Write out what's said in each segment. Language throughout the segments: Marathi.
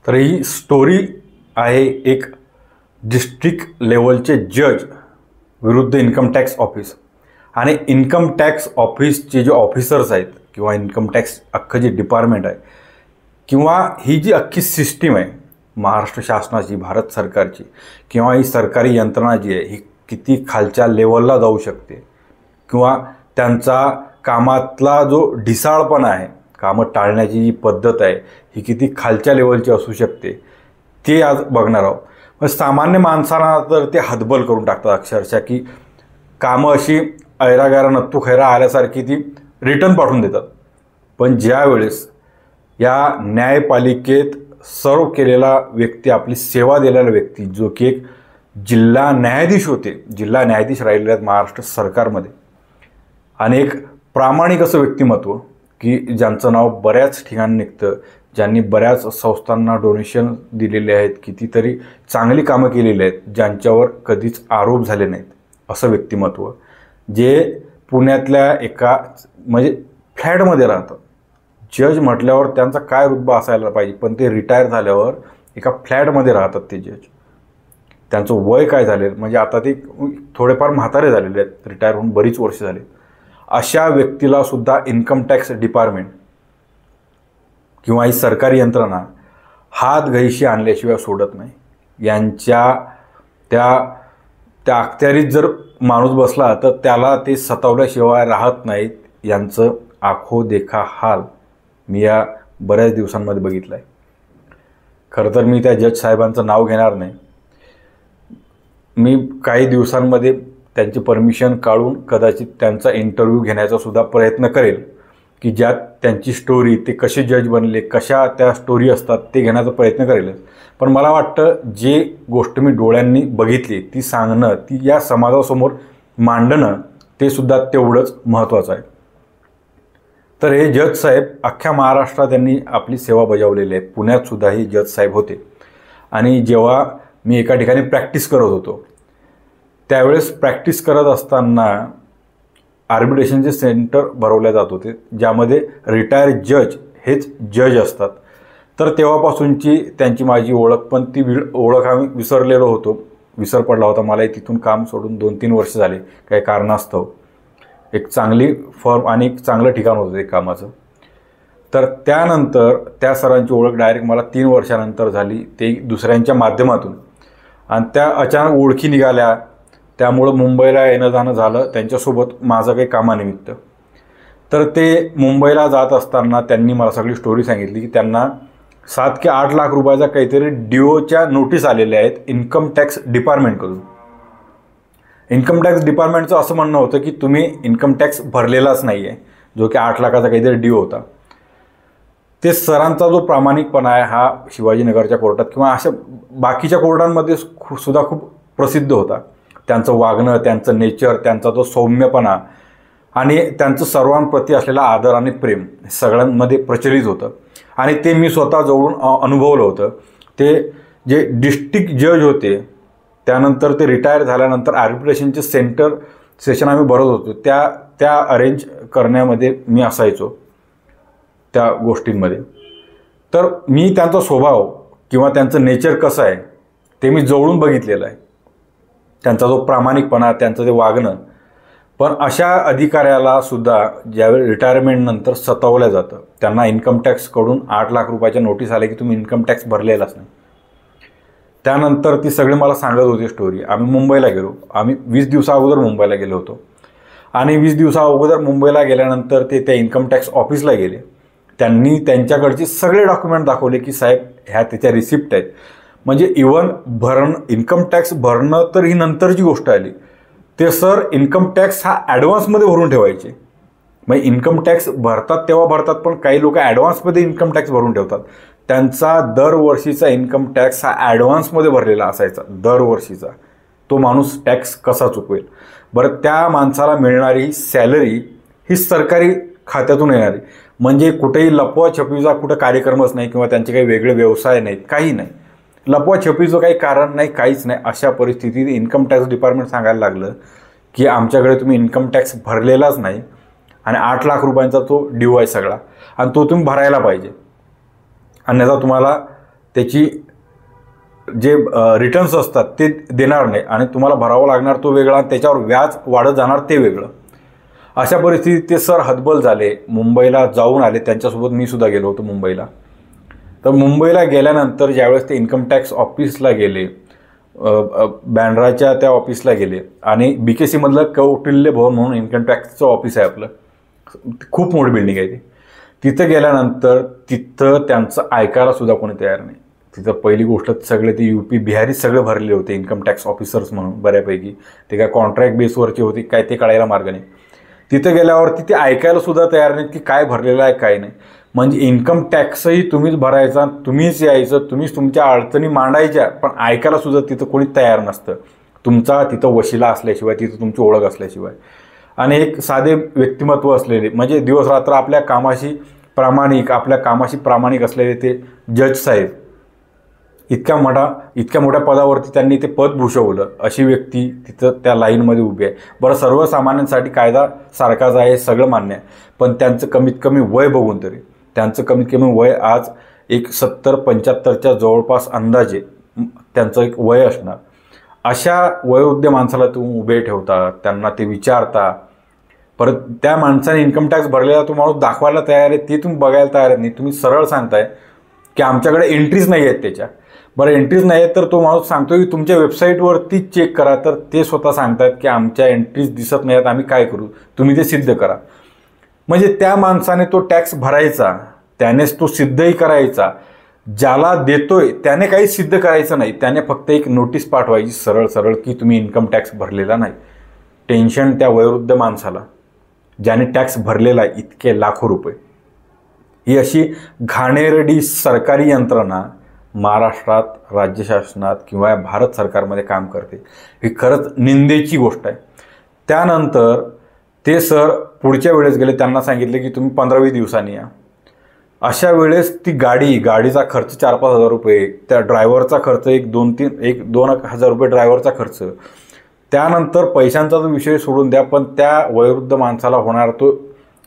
तर ही स्टोरी आहे एक डिस्ट्रिक्ट लेवलचे जज विरुद्ध इन्कम टॅक्स ऑफिस. आणि इन्कम टॅक्स ऑफिसचे जे ऑफिसर्स आहेत किंवा इन्कम टॅक्स अख्खं जे डिपार्टमेंट आहे किंवा ही जी अख्खी सिस्टीम आहे महाराष्ट्र शासनाची, भारत सरकारची, किंवा ही सरकारी यंत्रणा जी आहे ही किती खालच्या लेवलला जाऊ शकते किंवा त्यांचा कामातला जो ढिसाळपणा आहे, कामं टाळण्याची जी पद्धत आहे ही किती खालच्या लेवलची असू शकते ते आज बघणार आहोत. मग सामान्य माणसांना तर ते हतबल करून टाकतात अक्षरशः, की कामं अशी ऐरागैरा नत्तू खैरा आल्यासारखी ती रिटर्न पाठवून देतात. पण ज्या वेळेस या न्यायपालिकेत सर्व केलेला व्यक्ती, आपली सेवा दिलेला व्यक्ती, जो की एक जिल्हा न्यायाधीश होते, जिल्हा न्यायाधीश राहिलेले आहेत महाराष्ट्र सरकारमध्ये, आणि एक प्रामाणिक असं व्यक्तिमत्व की ज्यांचं नाव बऱ्याच ठिकाणी निघतं, ज्यांनी बऱ्याच संस्थांना डोनेशन दिलेले आहेत, कितीतरी चांगली कामं केलेली आहेत, ज्यांच्यावर कधीच आरोप झाले नाहीत, असं व्यक्तिमत्व जे पुण्यातल्या एका म्हणजे फ्लॅटमध्ये राहतं. जज म्हटल्यावर त्यांचा काय रुतबा असायला पाहिजे, पण ते रिटायर झाल्यावर एका फ्लॅटमध्ये राहतात ते जज. त्यांचं वय काय झाले, म्हणजे आता ते थोडेफार म्हातारे झालेले आहेत, रिटायर होऊन बरीच वर्ष झाली. अशा व्यक्तीला सुद्धा इन्कम टॅक्स डिपार्टमेंट किंवा ही सरकारी यंत्रणा हात घाईशी आणल्याशिवाय सोडत नाही. यांच्या त्या अखत्यारीत जर माणूस बसला तर त्याला ते सतावल्याशिवाय राहत नाहीत. यांचं आखो देखा हाल मी या बऱ्याच दिवसांमध्ये बघितलं आहे. खरं तर मी त्या जज साहेबांचं नाव घेणार नाही. मी काही दिवसांमध्ये त्यांची परमिशन काढून कदाचित त्यांचा इंटरव्ह्यू घेण्याचा सुद्धा प्रयत्न करेल, की ज्यात त्यांची स्टोरी, ते कसे जज बनले, कशा त्या स्टोरी असतात ते घेण्याचा प्रयत्न करेल. पण मला वाटतं जे गोष्ट मी डोळ्यांनी बघितली ती सांगणं, ती या समाजासमोर मांडणं, ते सुद्धा तेवढंच महत्त्वाचं आहे. तर हे जज साहेब अख्ख्या महाराष्ट्रात त्यांनी आपली सेवा बजावलेली आहे. पुण्यातसुद्धा हे जज साहेब होते. आणि जेव्हा मी एका ठिकाणी प्रॅक्टिस करत होतो त्यावेळेस प्रॅक्टिस करत असताना आर्बिट्रेशनचे सेंटर भरवले जात होते, ज्यामध्ये रिटायर जज हेच जज असतात. तर तेव्हापासूनची त्यांची माझी ओळख, पण ती ओळख आम्ही विसरलेलो होतो, विसर पडला होता. मलाही तिथून काम सोडून 2-3 वर्ष झाले काही कारणास्तव. एक चांगली फर्म आणि एक चांगलं ठिकाण होतं ते कामाचं. तर त्यानंतर त्या सरांची ओळख डायरेक्ट मला 3 वर्षानंतर झाली, ते दुसऱ्यांच्या माध्यमातून. आणि त्या अचानक ओळखी निघाल्या, त्यामुळं मुंबईला येणं जाणं झालं त्यांच्यासोबत माझं काही कामानिमित्त. तर ते मुंबईला जात असताना त्यांनी मला सगळी स्टोरी सांगितली की त्यांना 7 ते 8 लाख रुपयाचा काहीतरी DOच्या नोटीस आलेल्या आहेत इन्कम टॅक्स डिपार्टमेंटकडून. इन्कम टॅक्स डिपार्टमेंटचं असं म्हणणं होतं की तुम्ही इन्कम टॅक्स भरलेलाच नाही आहे, जो की 8 लाखाचा काहीतरी DO होता. ते सरांचा जो प्रामाणिकपणा आहे हा शिवाजीनगरच्या कोर्टात किंवा अशा बाकीच्या कोर्टांमध्ये सुद्धा खूप प्रसिद्ध होता. त्यांचं वागणं, त्यांचं नेचर, त्यांचा तो सौम्यपणा आणि त्यांचं सर्वांप्रती असलेला आदर आणि प्रेम सगळ्यांमध्ये प्रचलित होतं. आणि ते मी स्वतः जवळून अनुभवलं होतं. ते जे डिस्ट्रिक्ट जज होते, त्यानंतर ते रिटायर झाल्यानंतर आर्बिट्रेशनचे सेशन आम्ही भरत होतो, त्या अरेंज करण्यामध्ये मी असायचो त्या गोष्टींमध्ये. तर मी त्यांचा स्वभाव किंवा त्यांचं नेचर कसं आहे ते मी जवळून बघितलेलं आहे. त्यांचा जो प्रामाणिकपणा, त्यांचं ते वागणं. पण अशा अधिकाऱ्याला सुद्धा ज्यावेळी रिटायरमेंटनंतर सतावलं जातं, त्यांना इन्कम टॅक्सकडून 8 लाख रुपयाच्या नोटीस आल्या की तुम्ही इन्कम टॅक्स भरलेलाच नाही. त्यानंतर ती सगळे मला सांगत होती स्टोरी. आम्ही मुंबईला गेलो. आम्ही 20 दिवसा अगोदर मुंबईला गेलो होतो. आणि 20 दिवसा अगोदर मुंबईला गेल्यानंतर ते त्या इन्कम टॅक्स ऑफिसला गेले. त्यांनी त्यांच्याकडचे सगळे डॉक्युमेंट दाखवले की साहेब ह्या त्याच्या रिसिप्ट आहेत. म्हणजे इवन इन्कम टॅक्स भरणं तर ही नंतरची गोष्ट आली. ते सर इन्कम टॅक्स हा ॲडव्हान्समध्ये भरून ठेवायचे. मग इन्कम टॅक्स भरतात तेव्हा भरतात, पण काही लोक ॲडव्हान्समध्ये इन्कम टॅक्स भरून ठेवतात. त्यांचा दरवर्षीचा इन्कम टॅक्स हा ॲडव्हान्समध्ये भरलेला असायचा दरवर्षीचा. तो माणूस टॅक्स कसा चुकवेल बरं? त्या माणसाला मिळणारी सॅलरी ही सरकारी खात्यातून येणारी, म्हणजे कुठेही लपवा छपीचा कुठं कार्यक्रमच नाही किंवा त्यांचे काही वेगळे व्यवसाय नाहीत, काही नाही. लपवा छपीचं काही कारण नाही, काहीच नाही. अशा परिस्थितीत इन्कम टॅक्स डिपार्टमेंट सांगायला लागलं की आमच्याकडे तुम्ही इन्कम टॅक्स भरलेलाच नाही आणि 8 लाख रुपयांचा तो ड्यू आहे सगळा, आणि तो तुम्ही भरायला पाहिजे, अन्यथा तुम्हाला त्याची जे रिटर्न्स असतात ते देणार नाही आणि तुम्हाला भरावं लागणार तो वेगळा, त्याच्यावर व्याज वाढत जाणार ते वेगळं. अशा परिस्थितीत ते सर हतबल झाले, मुंबईला जाऊन आले. त्यांच्यासोबत मी सुद्धा गेलो होतो मुंबईला. तर मुंबईला गेल्यानंतर ज्यावेळेस ते इन्कम टॅक्स ऑफिसला गेले, बँड्राच्या त्या ऑफिसला गेले आणि BKC मधलं कौटिल्य भवन म्हणून इन्कम टॅक्सचं ऑफिस आहे आपलं, खूप मोठी बिल्डिंग आहे ती. तिथं गेल्यानंतर तिथं त्यांचं ऐकायला सुद्धा कोणी तयार नाही. तिथं पहिली गोष्ट सगळे ते UP बिहारी सगळे भरलेले होते इन्कम टॅक्स ऑफिसर्स म्हणून बऱ्यापैकी. ते काय कॉन्ट्रॅक्ट बेसवरचे होते काय ते कळायला मार्ग नाही. तिथं गेल्यावरती ते ऐकायला सुद्धा तयार नाहीत की काय भरलेलं आहे काय नाही. म्हणजे इन्कम टॅक्सही तुम्हीच भरायचा, तुम्हीच यायचं, तुम्हीच तुमच्या अडचणी मांडायच्या, पण ऐकायला सुद्धा तिथं कोणी तयार नसतं तुमचा तिथं वशिला असल्याशिवाय, तिथं तुमची ओळख असल्याशिवाय. आणि एक साधे व्यक्तिमत्व असलेले, म्हणजे दिवस रात्र आपल्या कामाशी प्रामाणिक असलेले ते जज साहेब, इतक्या मोठ्या पदावरती त्यांनी ते पद भूषवलं, अशी व्यक्ती तिथं त्या लाईनमध्ये उभी आहे. बरं, सर्वसामान्यांसाठी कायदा सारखाच आहे, सगळं मान्य आहे, पण त्यांचं कमीत कमी वय बघून तरी, त्यांचं कमीत कमी वय आज एक 70-75च्या जवळपास अंदाजे त्यांचं एक वय असणार. अशा वयोवृद्ध माणसाला तुम्ही उभे ठेवता, त्यांना ते विचारता, परत त्या माणसाने इन्कम टॅक्स भरलेला तो माणूस दाखवायला तयार आहे ते तुम्ही बघायला तयार नाही. तुम्ही सरळ सांगताय की आमच्याकडे एंट्रीज नाही आहेत त्याच्या. बरं, एंट्रीज नाही आहेत तर तो माणूस सांगतो की तुमच्या वेबसाईटवरती चेक करा, तर ते स्वतः सांगतात की आमच्या एंट्रीज दिसत नाहीत, आम्ही काय करू, तुम्ही ते सिद्ध करा. म्हणजे त्या माणसाने तो टॅक्स भरायचा, त्यानेच तो सिद्धही करायचा. ज्याला देतोय त्याने काही सिद्ध करायचं नाही, त्याने फक्त एक नोटीस पाठवायची सरळ की तुम्ही इन्कम टॅक्स भरलेला नाही. टेन्शन त्या वयोवृद्ध माणसाला ज्याने टॅक्स भरलेला आहे इतके लाखो रुपये. ही अशी घाणेरडी सरकारी यंत्रणा महाराष्ट्रात राज्य शासनात किंवा भारत सरकारमध्ये काम करते. ही खरंच निंदेची गोष्ट आहे. त्यानंतर ते सर पुढच्या वेळेस गेले, त्यांना सांगितले की तुम्ही 15-20 दिवसांनी या. अशा वेळेस ती गाडीचा खर्च 4-5 हजार रुपये, त्या ड्रायव्हरचा खर्च 1-2 हजार रुपये ड्रायव्हरचा खर्च, त्यानंतर पैशांचा जो विषय सोडून द्या, पण त्या वयोवृद्ध माणसाला होणार तो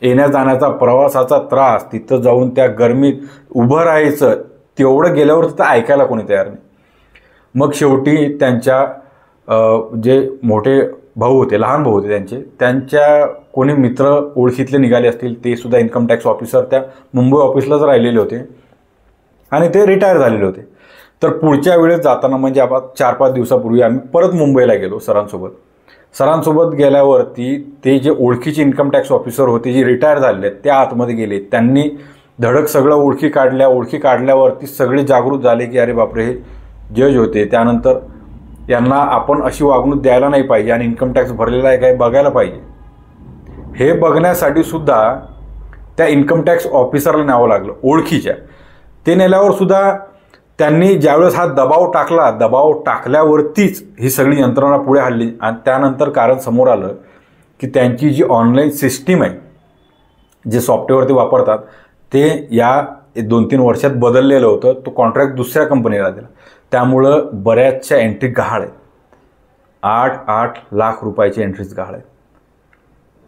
येण्या जाण्याचा प्रवासाचा त्रास, तिथं जाऊन त्या गरमीत उभं राहायचं, तेवढं गेल्यावर तिथं ऐकायला कोणी तयार नाही. मग शेवटी त्यांच्या जे मोठे भाऊ होते, लहान भाऊ होते, त्यांच्या कोणी मित्र ओळखीतले निघाले असतील, ते सुद्धा इन्कम टॅक्स ऑफिसर त्या मुंबई ऑफिसलाच राहिलेले होते आणि ते रिटायर झालेले होते. तर पुढच्या वेळेस जाताना म्हणजे आपण 4-5 दिवसापूर्वी आम्ही परत मुंबईला गेलो सरांसोबत गेल्यावरती ते जे ओळखीचे इन्कम टॅक्स ऑफिसर होते जे रिटायर झालेले त्या आतमध्ये गेले. त्यांनी धडक सगळं ओळखी काढल्यावरती सगळे जागृत झाले की अरे बापरे, हे जज होते, त्यानंतर यांना आपण अशी वागणूक द्यायला नाही पाहिजे आणि इन्कम टॅक्स भरलेला आहे काय बघायला पाहिजे. हे बघण्यासाठी सुद्धा त्या इन्कम टॅक्स ऑफिसरला न्यावं लागलं ओळखीच्या. ते नेल्यावर सुद्धा त्यांनी ज्यावेळेस हा दबाव टाकल्यावरतीच ही सगळी यंत्रणा पुढे हल्ली. आणि त्यानंतर कारण समोर आलं की त्यांची जी ऑनलाईन सिस्टीम आहे, जे सॉफ्टवेअर ते वापरतात, ते या 2-3 वर्षात बदललेलं होतं. तो कॉन्ट्रॅक्ट दुसऱ्या कंपनीला दिला, त्यामुळं बऱ्याचशा एंट्री गहाळ आहेत. 8 लाख रुपयाची एंट्रीज गहाळ आहेत.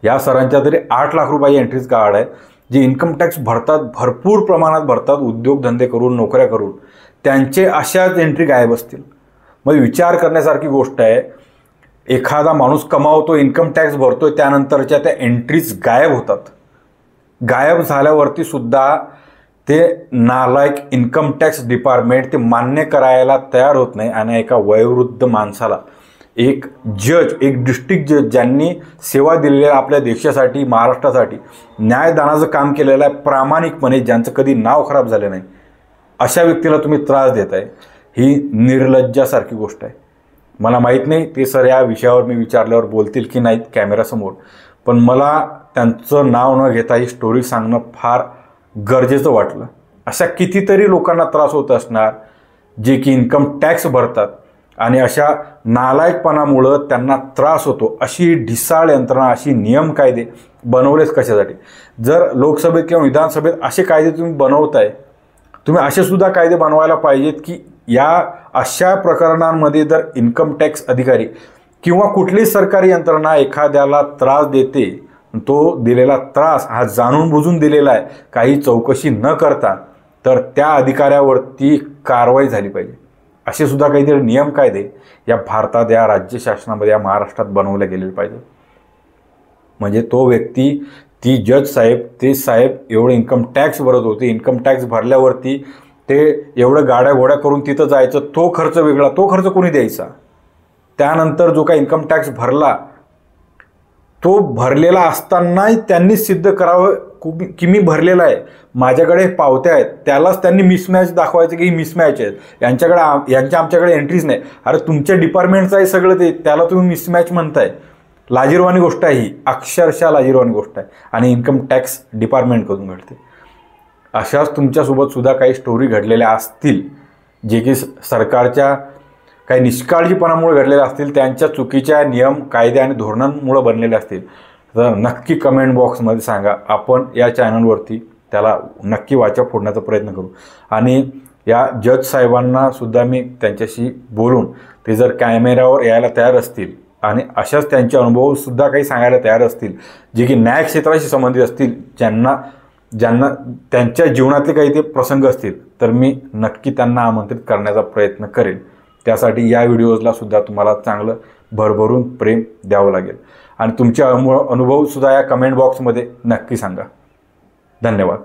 या सरांच्या तरी 8 लाख रुपयाची एंट्रीज गहाळ आहेत. जे इन्कम टॅक्स भरतात, भरपूर प्रमाणात भरतात, उद्योगधंदे करून, नोकऱ्या करून, त्यांचे अशाच एंट्री गायब असतील. मग विचार करण्यासारखी गोष्ट आहे. एखादा माणूस कमावतो, इन्कम टॅक्स भरतोय, त्यानंतरच्या त्या एंट्रीज गायब होतात. गायब झाल्यावरती सुद्धा ते नालायक इन्कम टॅक्स डिपार्टमेंट ते मान्य करायला तयार होत नाही. आणि एका वयोवृद्ध माणसाला एक डिस्ट्रिक्ट जज ज्यांनी सेवा दिलेली आहे आपल्या देशासाठी, महाराष्ट्रासाठी, न्यायदानाचं काम केलेलं आहे प्रामाणिकपणे, ज्यांचं कधी नाव खराब झालं नाही, अशा व्यक्तीला तुम्ही त्रास देताय, ही निर्लज्जासारखी गोष्ट आहे. मला माहीत नाही ते सर या विषयावर मी विचारल्यावर बोलतील की नाहीत कॅमेरासमोर, पण मला त्यांचं नाव न घेता ही स्टोरी सांगणं फार गरजेचं वाटलं. अशा कितीतरी लोकांना त्रास होत असणार जे की इन्कम टॅक्स भरतात आणि अशा नालायकपणामुळं त्यांना त्रास होतो. अशी ढिसाळ यंत्रणा, अशी नियम कायदे बनवलेच कशासाठी? जर लोकसभेत किंवा विधानसभेत असे कायदे तुम्ही बनवताय, तुम्ही असे सुद्धा कायदे बनवायला पाहिजेत की या अशा प्रकरणांमध्ये जर इन्कम टॅक्स अधिकारी किंवा कुठलीही सरकारी यंत्रणा एखाद्याला त्रास देते, तो दिलेला त्रास हा जाणून बुजून दिलेला आहे, काही चौकशी न करता, तर त्या अधिकाऱ्यावरती कारवाई झाली पाहिजे. असे सुद्धा काहीतरी नियम कायदे या भारतात, या राज्य शासनामध्ये, या महाराष्ट्रात बनवले गेलेले पाहिजे. म्हणजे तो व्यक्ती, ती जज साहेब, ते साहेब एवढं इन्कम टॅक्स भरत होते, इन्कम टॅक्स भरल्यावरती ते एवढं गाड्या घोड्या करून तिथं जायचं, तो खर्च वेगळा, तो खर्च कोणी द्यायचा. त्यानंतर जो काही इन्कम टॅक्स भरला तो भरलेला असतानाही त्यांनी सिद्ध करावं की मी भरलेला आहे, माझ्याकडे पावत्या आहेत, त्यालाच त्यांनी मिसमॅच दाखवायचं की ही मिसमॅच आहेत, यांच्या आमच्याकडे एंट्रीज नाही. अरे तुमच्या डिपार्टमेंटचं आहे सगळं ते, त्याला तुम्ही मिसमॅच म्हणताय. लाजिरवाणी गोष्ट आहे ही, अक्षरशः लाजिरवाणी गोष्ट आहे आणि इन्कम टॅक्स डिपार्टमेंटकडून घडते. अशाच तुमच्यासोबत सुद्धा काही स्टोरी घडलेल्या असतील जे की सरकारच्या काही निष्काळजीपणामुळे घडलेल्या असतील, त्यांच्या चुकीच्या नियम, कायदे आणि धोरणांमुळे बनलेले असतील, तर नक्की कमेंट बॉक्समध्ये सांगा. आपण या चॅनलवरती त्याला नक्की वाचा फोडण्याचा प्रयत्न करू. आणि या जज साहेबांना सुद्धा मी त्यांच्याशी बोलून ते जर कॅमेऱ्यावर यायला तयार असतील आणि अशाच त्यांचे अनुभवसुद्धा काही सांगायला तयार असतील जे की न्याय क्षेत्राशी संबंधित असतील, ज्यांना त्यांच्या जीवनातले काही ते प्रसंग असतील, तर मी नक्की त्यांना आमंत्रित करण्याचा प्रयत्न करेन. त्यासाठी या व्हिडिओजला सुद्धा तुम्हाला चांगलं भरभरून प्रेम द्यावं लागेल आणि तुमचे अनुभवसुद्धा या कमेंट बॉक्समध्ये नक्की सांगा. धन्यवाद.